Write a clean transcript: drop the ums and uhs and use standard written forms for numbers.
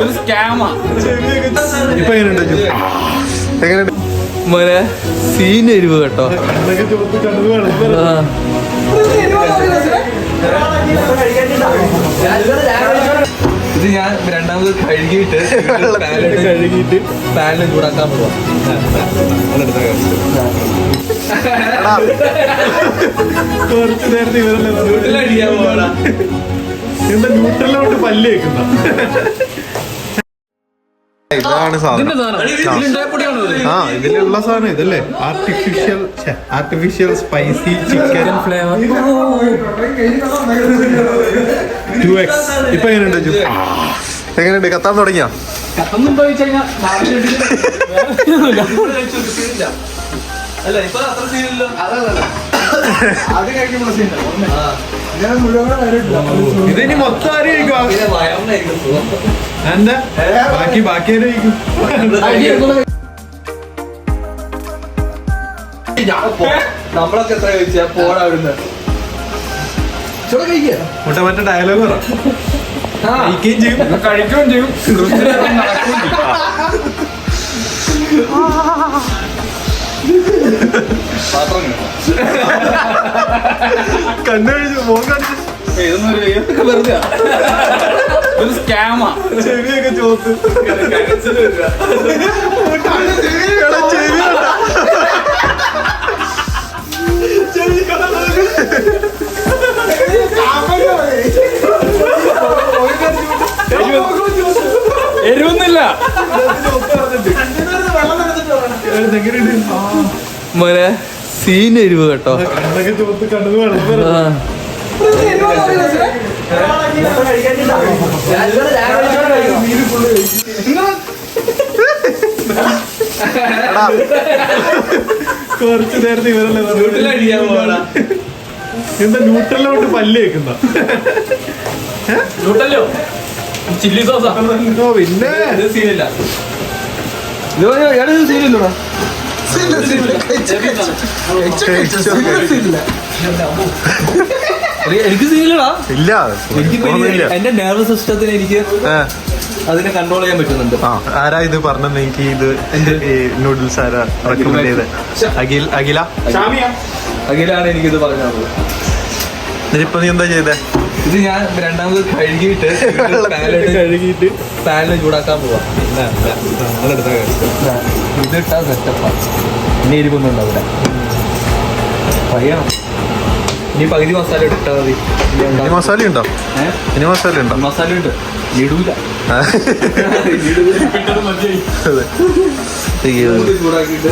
ഒരു സ്കാമാ. ഇപ്പൊ എങ്ങനെയുണ്ട്? എങ്ങനെയുണ്ട് മോനെ? സീൻ എരിവ് കേട്ടോ. ഇത് ഞാൻ രണ്ടാമത് കഴുകിയിട്ട് പാനിൽ ചൂടാക്കാൻ പോവാം. കുറച്ചു നേരത്തെ എന്താ ന്യൂട്രലോട്ട് പല്ല് വെക്കുന്ന ഇതാണ് സാധനം. ആ ഇതിലുള്ള സാധനം ഇതല്ലേ? Artificial spicy chicken flavour 2x. ഇപ്പൊ എങ്ങനെയുണ്ട്? എങ്ങനെയുണ്ട്? കത്താൻ തുടങ്ങിയ ഇതിനി മൊത്തം ആര് കഴിക്കും? എന്താ ബാക്കി ആര് കഴിക്കും? നമ്മളൊക്കെ എത്ര കഴിച്ചാ പോടാ അവിടുന്ന്. മറ്റേ ഡയലോഗ് പറ. കഴിക്കുകയും ചെയ്യും കഴിക്കുകയും ചെയ്യും നടക്കുകയും ചെയ്യും. കണ്ണഴിച്ചു മോൻ കാണിച്ചു. ഇതൊക്കെ വെറുതെ ഒരു സ്കാമാ. ചെവിയൊക്കെ ചോത്ത് എരിവൊന്നുമില്ല മോനെ. സീൻ എരിവ് കേട്ടോ. കണ്ണൊക്കെ ചോത്ത് കണ്ണു വേണം. കുറച്ചു നേരത്തെ എന്താ ന്യൂട്രലോട്ട് പല്ല് വെക്കുന്ന ചില്ലി സോസാ. പിന്നെ സീനില്ല. എനിക്ക് സീനില്ലടാ. ഇല്ല എന്റെ നെർവസ് സിസ്റ്റത്തിന് എനിക്ക് അതിനെ കൺട്രോൾ ചെയ്യാൻ പറ്റുന്നുണ്ട്. ആരാ ഇത് പറഞ്ഞത്? എനിക്ക് ഇത് നൂഡിൽസ് ആരാ റെക്കമെൻഡ് ചെയ്ത്? അഖിലാണ് എനിക്കിത് പറഞ്ഞത്. ഇപ്പൊ നീ എന്താ ചെയ്തേ? ഇത് ഞാൻ രണ്ടാമത് കഴുകിയിട്ട് പാനിൽ ചൂടാക്കാൻ പോവാം. ഇതിട്ടാ സെറ്റപ്പാ. ഇനി എരിവൊന്നുണ്ടോ അവിടെ? പയ്യണം. ഇനി പകുതി മസാല ഇട്ടാ മതി. മസാല ഉണ്ടോ? ഇനി മസാല ഉണ്ടോ? മസാല ഉണ്ട്. ഇടൂല. ചൂടാക്കിയിട്ട്